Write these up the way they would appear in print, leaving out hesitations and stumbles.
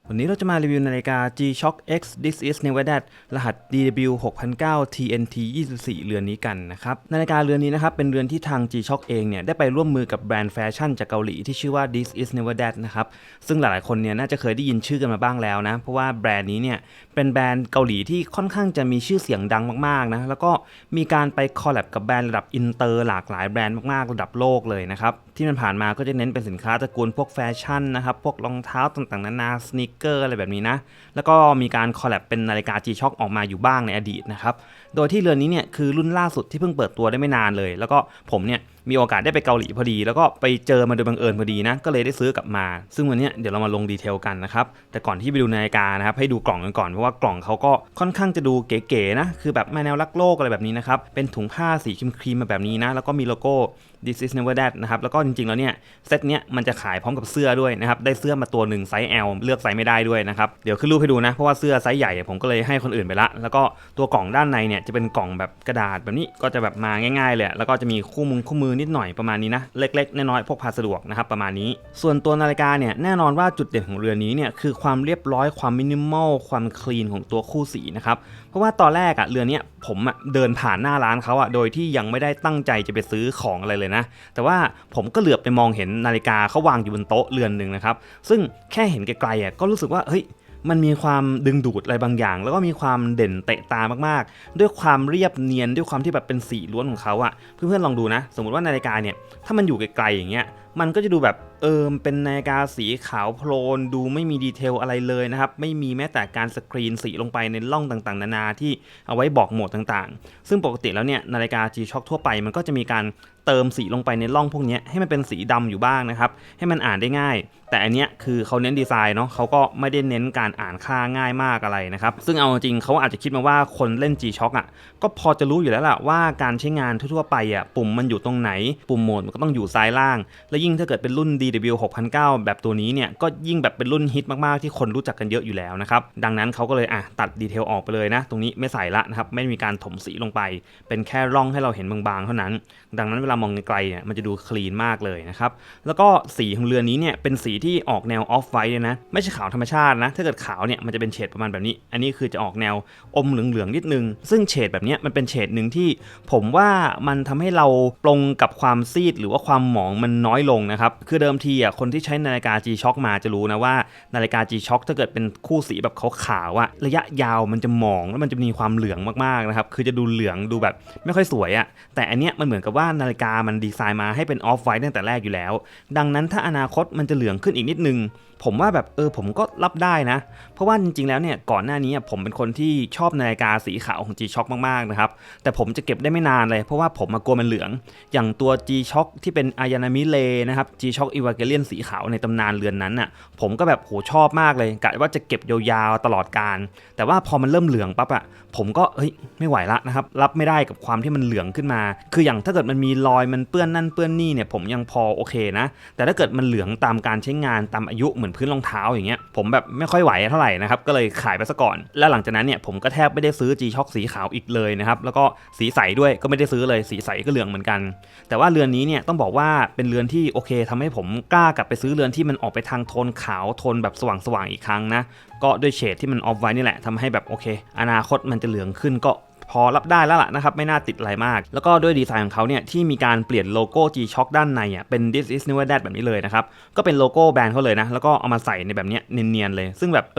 วันนี้เราจะมารีวิวนาฬิกา G-Shock X This is Never That รหัส DW 6009 TNT 24 เรือนนี้กันนะครับนาฬิกาเรือนนี้นะครับเป็นเรือนที่ทาง G-Shock เองเนี่ยได้ไปร่วมมือกับแบรนด์แฟชั่นจากเกาหลีที่ชื่อว่า This is Never That นะครับซึ่งหลายๆคนเนี่ยน่าจะเคยได้ยินชื่อกันมาบ้างแล้วนะเพราะว่าแบรนด์นี้เนี่ยเป็นแบรนด์เกาหลีที่ค่อนข้างจะมีชื่อเสียงดังมากๆนะแล้วก็มีการไปคอลแลบกับแบรนด์ระดับอินเตอร์หลากหลายแบรนด์มากๆระดับโลกเลยนะครับที่มันผ่านมาก็จะเน้นเป็นสินค้าตระกูลพวกแฟชั่นนะครับพวกรองเท้าต่างๆนานาสนีกเกอร์อะไรแบบนี้นะแล้วก็มีการคอลแลบเป็นนาฬิกา G-Shock ออกมาอยู่บ้างในอดีตนะครับโดยที่เรือนนี้เนี่ยคือรุ่นล่าสุดที่เพิ่งเปิดตัวได้ไม่นานเลยแล้วก็ผมเนี่ยมีโอกาสได้ไปเกาหลีพอดีแล้วก็ไปเจอมาโดยบังเอิญพอดีนะก็เลยได้ซื้อกลับมาซึ่งวันนี้เดี๋ยวเรามาลงดีเทลกันนะครับแต่ก่อนที่ไปดูนาฬิกานะครับให้ดูกล่องกันก่อนเพราะว่ากล่องเขาก็ค่อนข้างจะดูเก๋ๆนะคือแบบแนวรักโลกอะไรแบบนี้นะครับเป็นถุงผ้าสีครีมๆมาแบบนี้นะแล้วก็มีโลโก้ This is Never That นะครับแล้วก็จริงๆแล้วเนี่ยเซตเนี้ยมันจะขายพร้อมกับเสื้อด้วยนะครับได้เสื้อมาตัวหนึ่งไซส์ L เลือกไซส์ไม่ได้ด้วยนะครับเดี๋ยวขึ้นรูปให้ดูนะเพราะว่าเสื้อไซส์ใหญ่ผมก็เลยให้คนอื่นไปละแล้วก็ตัวกล่องด้านในเนี่ยจะเป็นกล่องแบบกระดาษแบบนี้ก็จะแบบมาง่ายๆเลยแล้วก็จะมีคู่มือนิดหน่อยประมาณนี้นะเล็กๆน้อยๆพกพาสะดวกนะครับประมาณนี้ส่วนตัวนาฬิกาเนี่ยแน่นอนว่าจุดเด่นของเรือนนี้เนี่ยคือความเรียบร้อยความมินิมอลความคลีนของตัวคู่สีนะครับเพราะว่าตอนแรกเรือนนี้ผมเดินผ่านหน้าร้านเขาโดยที่ยังไม่ได้ตั้งใจจะไปซื้อของอะไรเลยนะแต่ว่าผมก็เหลือบไปมองเห็นนาฬิกาเขาวางอยู่บนโต๊ะเรือนหนึ่งนะครับซึ่งแค่เห็นไกลๆก็รู้สึกว่าเฮ้ยมันมีความดึงดูดอะไรบางอย่างแล้วก็มีความเด่นเตะตามากๆด้วยความเรียบเนียนด้วยความที่แบบเป็นสีล้วนของเขาเพื่อนๆลองดูนะสมมติว่านาฬิกาเนี่ยถ้ามันอยู่ไกลๆอย่างเงี้ยมันก็จะดูแบบเป็นนาฬิกาสีขาวโพลนดูไม่มีดีเทลอะไรเลยนะครับไม่มีแม้แต่การสกรีนสีลงไปในร่องต่างๆนานาที่เอาไว้บอกโหมดต่างๆซึ่งปกติแล้วเนี่ยนาฬิกา G-Shock ทั่วไปมันก็จะมีการเติมสีลงไปในร่องพวกนี้ให้มันเป็นสีดำอยู่บ้างนะครับให้มันอ่านได้ง่ายแต่อันเนี้ยคือเขาเน้นดีไซน์เนาะเขาก็ไม่ได้เน้นการอ่านค่าง่ายมากอะไรนะครับซึ่งเอาจริงเขาอาจจะคิดมาว่าคนเล่น G-Shock ก็พอจะรู้อยู่แล้วล่ะว่าการใช้งานทั่วๆไปปุ่มมันอยู่ตรงไหนปุ่มโหมดมันก็ต้องอยู่ซ้ายล่างและยิ่งถ้าเกิดเป็นรุ่น DW 6009 แบบตัวนี้เนี่ยก็ยิ่งแบบเป็นรุ่นฮิตมากๆที่คนรู้จักกันเยอะอยู่แล้วนะครับดังนั้นเขาก็เลยตัดดีเทลออกไปเลยนะตรงนี้ไม่ใส่ละนะครับไม่มีการถมสีลงไปเป็นแค่ร่องให้เราเห็นบางๆเท่านั้นดังนั้นเวลามองไกลๆเนี่ยมันจะดูคลีนมากเลยนะครับแล้วก็สีของเรือนนี้เนี่ยเป็นสีที่ออกแนวออฟไวท์เลยนะไม่ใช่ขาวธรรมชาตินะถ้าเกิดขาวเนี่ยมันจะเป็นเฉดประมาณแบบนี้อันนี้คือจะออกแนวอมเหลืองๆนิดนึงซึ่งเฉดแบบนี้มันเป็นเฉดหนึ่งที่ผมว่ามันทำให้เราปรงกับความซีดหรือว่าความหมองมันน้อยลงนะครับคือเดิมทีคนที่ใช้นาฬิกา G-Shock มาจะรู้นะว่านาฬิกา G-Shock ถ้าเกิดเป็นคู่สีแบบขาวๆระยะยาวมันจะหมองแล้วมันจะมีความเหลืองมากๆนะครับคือจะดูเหลืองดูแบบไม่ค่อยสวยแต่อันเนี้ยมันเหมือนกับว่านาฬิกามันดีไซน์มาให้เป็นออฟไวท์ตั้งแต่แรกอยู่แล้วดังนั้นถ้าอนาคตมันจะเหลืองขึ้นอีกนิดนึงผมว่าแบบผมก็รับได้นะเพราะว่าจริงๆแล้วเนี่ยก่อนหน้านี้ผมเป็นคนที่ชอบนาฬิกาสีขาวของ G-Shock มากๆนะครับแต่ผมจะเก็บได้ไม่นานเลยเพราะว่าผมกลัวมันเหลืองอย่างตัว G-Shock ที่เป็นอายานามิเลนะครับ G-Shock Evangelion สีขาวในตำนานเรือนนั้นผมก็แบบโหชอบมากเลยกะว่าจะเก็บยาวๆตลอดกาลแต่ว่าพอมันเริ่มเหลืองปั๊บผมก็ไม่ไหวละนะครับรับไม่ได้กับความที่มันเหลืองขึ้นมาคืออย่างถ้าเกิดมันมีรอยมันเปื้อนนั่นเปื้อนนี่เนี่ยผมยังพอโอเคนะแต่ถ้าเกิดมันเหลืองตามการใช้งานตามอายุเหมือนพื้นรองเท้าอย่างเงี้ยผมแบบไม่ค่อยไหวเท่าไหร่นะครับก็เลยขายไปซะก่อนแล้วหลังจากนั้นเนี่ยผมก็แทบไม่ได้ซื้อ G-Shock สีขาวอีกเลยนะครับแล้วก็สีใสด้วยก็ไม่ได้ซื้อเลยสีใสก็เหลืองเหมือนกันแต่ว่าเรือนนี้เนี่ยต้องบอกว่าเป็นเรือนที่โอเคทำให้ผมกล้ากลับไปซื้อเรือนที่มันออกไปทางโทนขาวโทนแบบสว่างๆอีกครั้งนะก็ด้วยเฉดที่มันออฟไว้นี่แหละทำให้แบบโอเคอนาคตมันจะเหลืองขึ้นก็พอรับได้แล้วล่ะนะครับไม่น่าติดอะไรมากแล้วก็ด้วยดีไซน์ของเขาเนี่ยที่มีการเปลี่ยนโลโก้ G-Shock ด้านในเป็น This is Never That แบบนี้เลยนะครับก็เป็นโลโก้แบรนด์เขาเลยนะแล้วก็เอามาใส่ในแบบนี้เนียนๆเลยซึ่งแบบ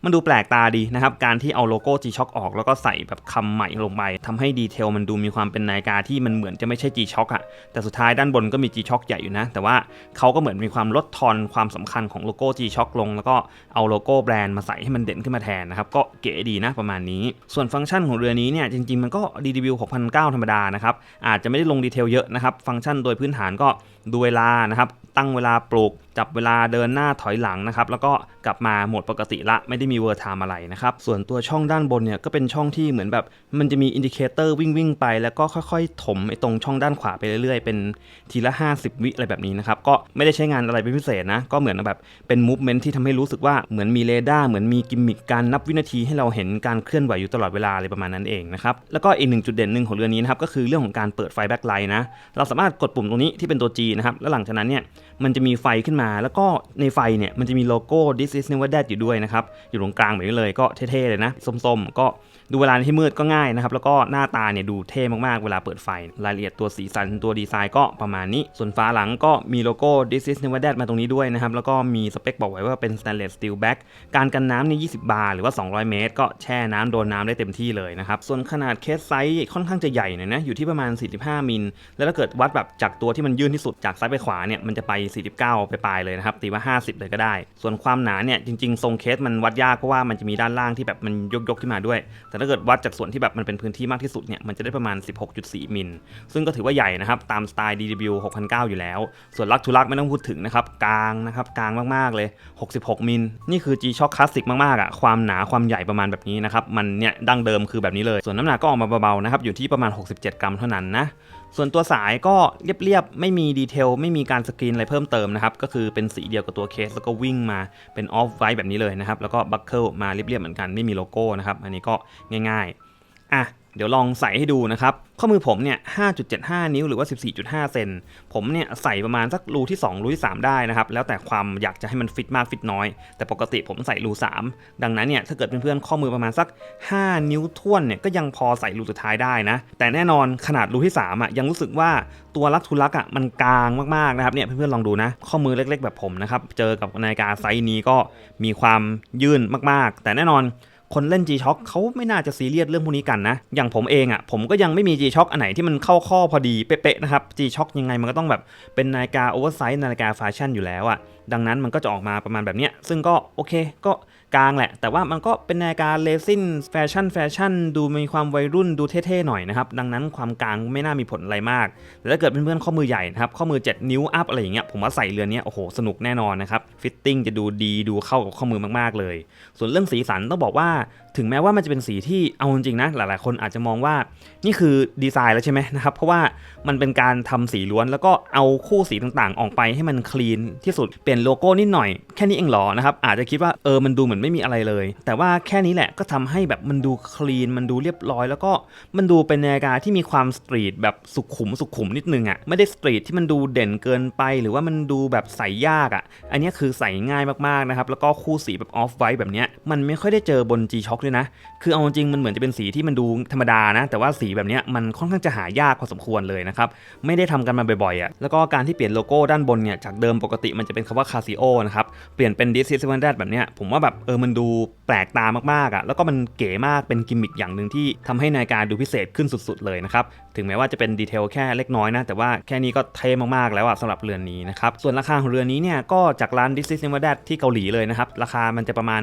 มันดูแปลกตาดีนะครับการที่เอาโลโก้ G-Shock ออกแล้วก็ใส่แบบคำใหม่ลงไปทำให้ดีเทลมันดูมีความเป็นนาฬิกาที่มันเหมือนจะไม่ใช่ G-Shock แต่สุดท้ายด้านบนก็มี G-Shock ใหญ่อยู่นะแต่ว่าเขาก็เหมือนมีความลดทอนความสำคัญของโลโก้ G-Shock ลงแล้วก็เอาโลโก้แบรนด์มาใส่ให้มันเด่นขึ้นมาแทนนะครับก็เก๋ดีนะประมาณนี้ส่วนฟังก์ชันของเรือนี้เนี่ยจริงๆมันก็DW 6009 ธรรมดานะครับอาจจะไม่ได้ลงดีเทลเยอะนะครับฟังก์ชันโดยพื้นฐานก็ดูเวลานะครับตั้งเวลาปลุกจับเวลาเดินหน้าถอยหลังนะครับแล้วก็กลับมาโหมดปกติละไม่ได้มีเวอร์ไทม์อะไรนะครับส่วนตัวช่องด้านบนเนี่ยก็เป็นช่องที่เหมือนแบบมันจะมีอินดิเคเตอร์วิ่งไปแล้วก็ค่อยๆถมตรงช่องด้านขวาไปเรื่อยๆเป็นทีละ50วิอะไรแบบนี้นะครับก็ไม่ได้ใช้งานอะไรเป็นพิเศษนะก็เหมือนแบบเป็นมูฟเมนท์ที่ทำให้รู้สึกว่าเหมือนมีเรดาร์เหมือนมีกิมมิคการนับวินาทีให้เราเห็นการเคลื่อนไหวอยู่ตลอดเวลาอะไรประมาณนั้นเองนะครับแล้วก็อีกหนึ่งจุดเด่นหนึ่งของเรือนนี้นะครับก็คือเรื่องของการเปิดไฟแบ็คไลท์นะเราสามารถกดปุ่มตรงนี้ที่เป็นตัว G นะครับแล้วหลังจากนั้นเนี่ย มันจะมีไฟขึ้นมาแล้วก็ในไฟเนี่ยมันจะมีโลโก้ This is Never Dead อยู่ด้วยนะครับอยู่ตรงกลางแบบนี้เลยก็เท่ๆเลยนะส้มๆก็ดูเวลาที่มืดก็ง่ายนะครับแล้วก็หน้าตาเนี่ยดูเท่มากๆเวลาเปิดไฟรายละเอียดตัวสีสันตัวดีไซน์ก็ประมาณนี้ส่วนฝาหลังก็มีโลโก้ This is Never Dead มาตรงนี้ด้วยนะครับแล้วก็มีสเปคบอกไว้ว่าเป็น Stainless Steel Back การกันน้ำเนี่ย20 บาร์หรือว่า200 เมตรก็แช่น้ำโดนน้ำได้เต็มที่เลยนะครับส่วนขนาดเคสไซส์ค่อนข้างจะใหญ่หน่อยนะอยู่ที่ประมาณ45มิลแล้วถ้าเกิดวัดแบบจากตัวที่มันยื่นที่สุดจากซ้ายไปขวาเนี่ยมันจะไป49ไปปลายเลยนะครับตีว่า50เลยก็ได้ส่วนความหนาเนี่ยจริงๆทรงเคสมันวัดยากเพราะว่ามันจะมีด้านล่างที่แบบมันยกขึ้นมาด้วยแต่ถ้าเกิดวัดจากส่วนที่แบบมันเป็นพื้นที่มากที่สุดเนี่ยมันจะได้ประมาณ 16.4 มิลซึ่งก็ถือว่าใหญ่นะครับตามสไตล์ DW 6009 อยู่แล้วส่วนลักทูลักไม่ต้องพูดถึงนะครับกลางนะครับกลางมากๆเลย66มิลนี่คือ G-Shock คลาสสิกมากๆอ่ะความหนาความใหญ่ประมาณแบบนี้นะครับมันเนี่ยดั้งเดิมคือแบบนี้เลยส่วนน้ำหนักก็ออกมาเบาๆนะครับอยู่ที่ประมาณ67 กรัมเท่านั้นนะส่วนตัวสายก็เรียบๆไม่มีดีเทลไม่มีการสกรีนอะไรเพิ่มเติมนะครับก็คือเป็นสีเดียวกับตัวเคสแล้วก็วิ่งมาเป็นออฟไวท์แบบนี้เลยนะครับแล้วก็บัคเกิลมาเรียบๆเหมือนกันไม่มีโลโก้นะครับอันนี้ก็ง่ายๆอ่ะเดี๋ยวลองใส่ให้ดูนะครับข้อมือผมเนี่ย 5.75 นิ้วหรือว่า 14.5 เซนผมเนี่ยใส่ประมาณสักรูที่2รูที่3ได้นะครับแล้วแต่ความอยากจะให้มันฟิตมากฟิตน้อยแต่ปกติผมใส่รู3ดังนั้นเนี่ยถ้าเกิดเพื่อนๆข้อมือประมาณสัก5นิ้วท่วนเนี่ยก็ยังพอใส่รูสุดท้ายได้นะแต่แน่นอนขนาดรูที่3อ่ะยังรู้สึกว่าตัวลักทูลักอ่ะมันกลางมากๆนะครับเนี่ยเพื่อนๆลองดูนะข้อมือเล็กๆแบบผมนะครับเจอกับนาฬิกาไซส์นี้ก็มีความยื่นมากๆแต่แน่นอนคนเล่น G-Shock เขาไม่น่าจะซีเรียสเรื่องพวกนี้กันนะอย่างผมเองอ่ะผมก็ยังไม่มี G-Shock อันไหนที่มันเข้าข้อพอดีเป๊ะๆนะครับ G-Shock ยังไงมันก็ต้องแบบเป็นนาฬิกาโอเวอร์ไซส์นาฬิกาแฟชั่นอยู่แล้วอ่ะดังนั้นมันก็จะออกมาประมาณแบบเนี้ยซึ่งก็โอเคก็กลางแหละแต่ว่ามันก็เป็นนาฬิกาเลซินแฟชั่นดูมีความวัยรุ่นดูเท่ๆหน่อยนะครับดังนั้นความกลางไม่น่ามีผลอะไรมากแต่ถ้าเกิดเพื่อนๆข้อมือใหญ่นะครับข้อมือ7นิ้วอัพอะไรอย่างเงี้ยผมว่าใส่เรือนนี้โอ้โหสนุกแน่นอนนะครับฟิตติ้งจะดูดีดูเข้ากับข้อมือมากๆเลยส่วนเรื่องสีสันต้องบอกว่าถึงแม้ว่ามันจะเป็นสีที่เอาจริงๆนะหลายๆคนอาจจะมองว่านี่คือดีไซน์แล้วใช่ไหมนะครับเพราะว่ามันเป็นการทำสีล้วนแล้วก็เอาคู่สีต่างๆออกไปให้มันคลีนที่สุดเปลี่ยนโลโก้นิดหน่อยแค่นี้เองหรอนะครับอาจจะคิดว่ามันดูเหมือนไม่มีอะไรเลยแต่ว่าแค่นี้แหละก็ทำให้แบบมันดูคลีนมันดูเรียบร้อยแล้วก็มันดูเป็นนาฬิกาที่มีความสตรีทแบบสุขุมนิดนึงอ่ะไม่ได้สตรีทที่มันดูเด่นเกินไปหรือว่ามันดูแบบใส่ยากอ่ะอันนี้คือใส่ง่ายมากๆนะครับแล้วก็คู่สีแบบออฟไวท์แบบเนี้ยมันไม่ค่อยได้เจอบน G-Shock ด้วยนะคือเอาจริงมันเหมือนจะเป็นสีที่มันดูธรรมดานะแต่ว่าสีแบบนี้มันค่อนข้างจะหายากพอสมควรเลยนะครับไม่ได้ทำกันมาบ่อยๆอ่ะแล้วก็การที่เปลี่ยนโลโก้ด้านบนเนี่ยจากเดิมปกติมันจะเป็นคำว่า Casio นะครับเปลี่ยนเป็น This is Never Dead แบบเนี้ยผมว่าแบบมันดูแปลกตามากๆอ่ะแล้วก็มันเก๋มากเป็นกิมมิคอย่างนึงที่ทำให้นาฬิกาดูพิเศษขึ้นสุดๆเลยนะครับถึงแม้ว่าจะเป็นดีเทลแค่เล็กน้อยนะแต่ว่าแค่นี้ก็เท่มากๆแล้วอ่ะสำหรับเรือนนี้นะครับส่วนราคาของเรือนนี้เนี่ยก็จากร้าน This is Never Dead ที่เกาหลีเลยนะครับราคามันจะประมาณ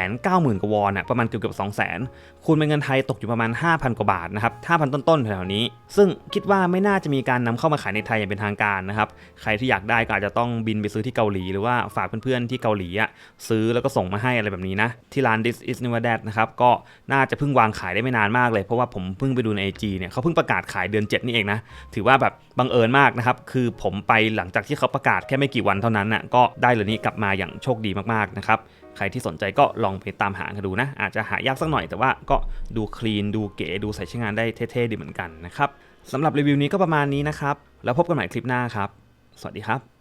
190,000 กว่าวอนอ่ะประมาณเกือบ 200,000 คูณเป็นเงินไทยตกอยู่ประมาณ 5,000 กว่าบาทนะครับ 5,000 ต้นๆแถวๆนี้ซึ่งคิดว่าไม่น่าจะมีการนำเข้ามาขายในไทยอย่างเป็นทางการนะครับใครที่อยากได้ก็อาจจะต้องบินไปซื้อที่เกาหลีหรือว่าฝากเพื่อนๆที่เกาหลีอ่ะซื้อแล้วก็ส่งมาให้อะไรแบบนี้นะที่ร้าน This is Never Dead นะครับก็น่าจะเพิ่งวางขายได้ไม่นานมากเลยเพราะว่าผมเพิ่งไปดูใน IG เนี่ยเขาเพิ่งประกาศขายเดือน 7นี่เองนะถือว่าแบบบังเอิญมากนะครับคือผมไปหลังจากที่เขาประกาศแค่ไม่กี่วันเท่านั้นน่ะก็ได้เรือนนี้กลับมาอย่างโชคดีมากๆนะครับใครที่สนใจก็ลองไปตามหากันดูนะอาจจะหายากสักหน่อยแต่ว่าก็ดูคลีนดูเก๋ดูใส่ใช้งานได้เท่ๆดีเหมือนกันนะครับสำหรับรีวิวนี้ก็ประมาณนี้นะครับแล้วพบกันใหม่คลิปหน้าครับสวัสดีครับ